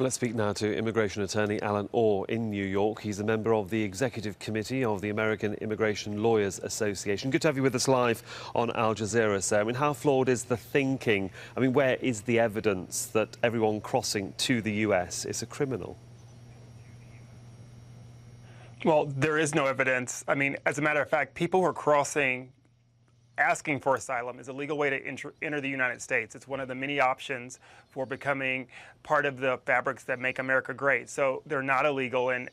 Let's speak now to immigration attorney Allen Orr in New York. He's a member of the executive committee of the American Immigration Lawyers Association. Good to have you with us live on Aljazeera, sir. I mean, how flawed is the thinking? I mean, where is the evidence that everyone crossing to the US is a criminal? Well, there is no evidence. I mean, as a matter of fact, people who are crossing asking for asylum is a legal way to enter the United States. It's one of the many options for becoming part of the fabrics that make America great. So they're not illegal, and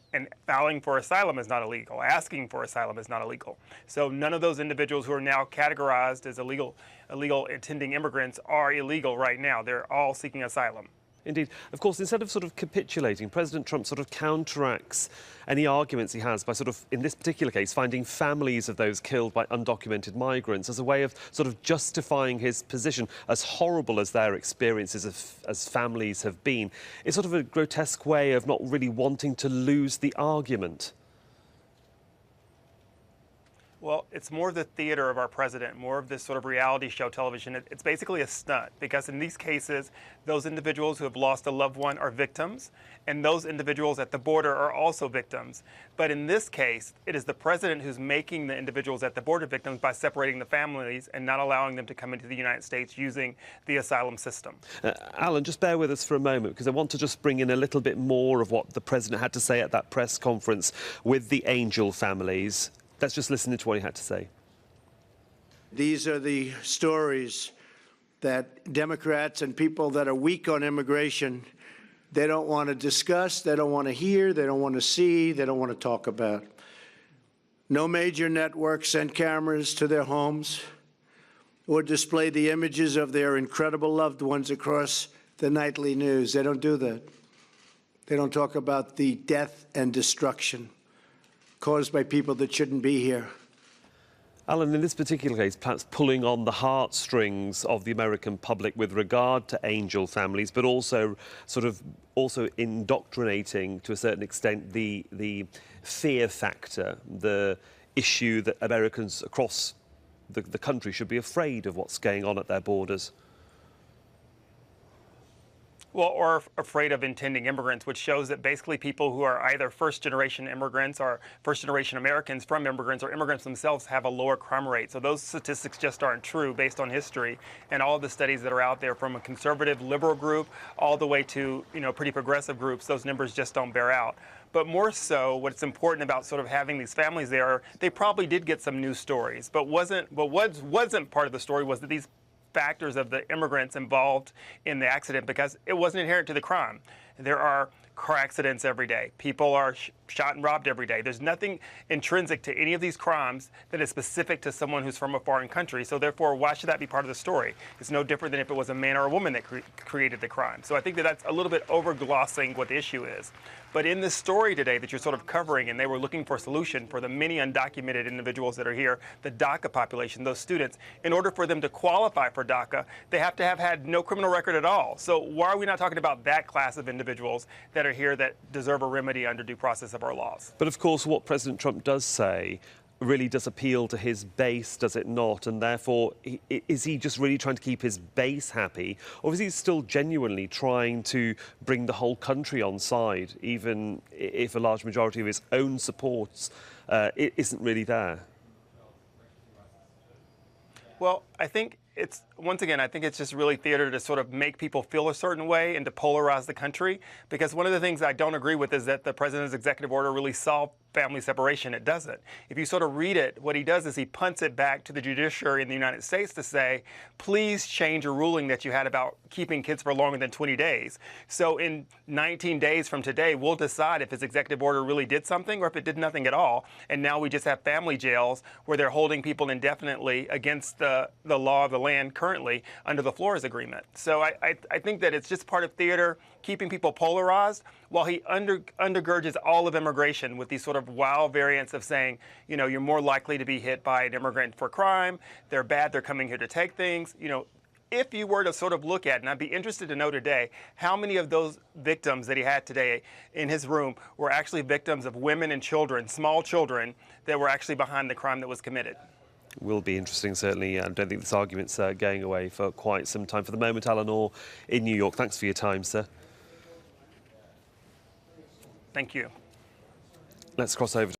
filing for asylum is not illegal. Asking for asylum is not illegal. So none of those individuals who are now categorized as illegal intending immigrants are illegal right now. They're all seeking asylum. Indeed. Of course, instead of sort of capitulating, President Trump sort of counteracts any arguments he has by sort of, in this particular case, finding families of those killed by undocumented migrants as a way of sort of justifying his position, as horrible as their experiences as families have been. It's sort of a grotesque way of not really wanting to lose the argument. Well, it's more the theater of our president, more of this sort of reality show television. It's basically a stunt, because in these cases, those individuals who have lost a loved one are victims, and those individuals at the border are also victims. But in this case, it is the president who's making the individuals at the border victims by separating the families and not allowing them to come into the United States using the asylum system. Alan, just bear with us for a moment, because I want to just bring in a little bit more of what the president had to say at that press conference with the Angel families. Let's just listen to what he had to say. These are the stories that Democrats and people that are weak on immigration, they don't want to discuss, they don't want to hear, they don't want to see, they don't want to talk about. No major network sent cameras to their homes or displayed the images of their incredible loved ones across the nightly news. They don't do that. They don't talk about the death and destruction caused by people that shouldn't be here. Alan, in this particular case, perhaps pulling on the heartstrings of the American public with regard to Angel families, but also indoctrinating to a certain extent the fear factor, the issue that Americans across the country should be afraid of what's going on at their borders. Well, or afraid of intending immigrants, which shows that basically people who are either first-generation immigrants or first-generation Americans from immigrants or immigrants themselves have a lower crime rate. So those statistics just aren't true based on history and all the studies that are out there, from a conservative liberal group all the way to, pretty progressive groups. Those numbers just don't bear out. But more so, what's important about sort of having these families there, they probably did get some news stories, but what wasn't part of the story was that these factors of the immigrants involved in the accident, because it wasn't inherent to the crime. There are car accidents every day. People are shot and robbed every day. There's nothing intrinsic to any of these crimes that is specific to someone who's from a foreign country. So therefore, why should that be part of the story? It's no different than if it was a man or a woman that created the crime. So I think that that's a little bit overglossing what the issue is. But in this story today that you're sort of covering, and they were looking for a solution for the many undocumented individuals that are here, the DACA population, those students, in order for them to qualify for DACA, they have to have had no criminal record at all. So why are we not talking about that class of individuals that are here that deserve a remedy under due process of our laws? But of course, what President Trump does say really does appeal to his base, does it not? And therefore, is he just really trying to keep his base happy? Or is he still genuinely trying to bring the whole country on side, even if a large majority of his own supports isn't really there? Well, I think it's, once again, I think it's just really theater to sort of make people feel a certain way and to polarize the country. Because one of the things I don't agree with is that the president's executive order really solved family separation. It doesn't. If you sort of read it, what he does is he punts it back to the judiciary in the United States to say, please change a ruling that you had about keeping kids for longer than 20 days. So in 19 days from today, we'll decide if his executive order really did something or if it did nothing at all. And now we just have family jails where they're holding people indefinitely against the law of the land currently under the Flores Agreement. So I think that it's just part of theater, keeping people polarized, while he undergirds all of immigration with these sort of wild variants of saying, you're more likely to be hit by an immigrant for crime, they're bad, they're coming here to take things. If you were to sort of look at, and I'd be interested to know today, how many of those victims that he had today in his room were actually victims of women and children, small children, that were actually behind the crime that was committed. Will be interesting, certainly. I don't think this argument's going away for quite some time. For the moment, Allen Orr in New York, thanks for your time, sir. Thank you. Let's cross over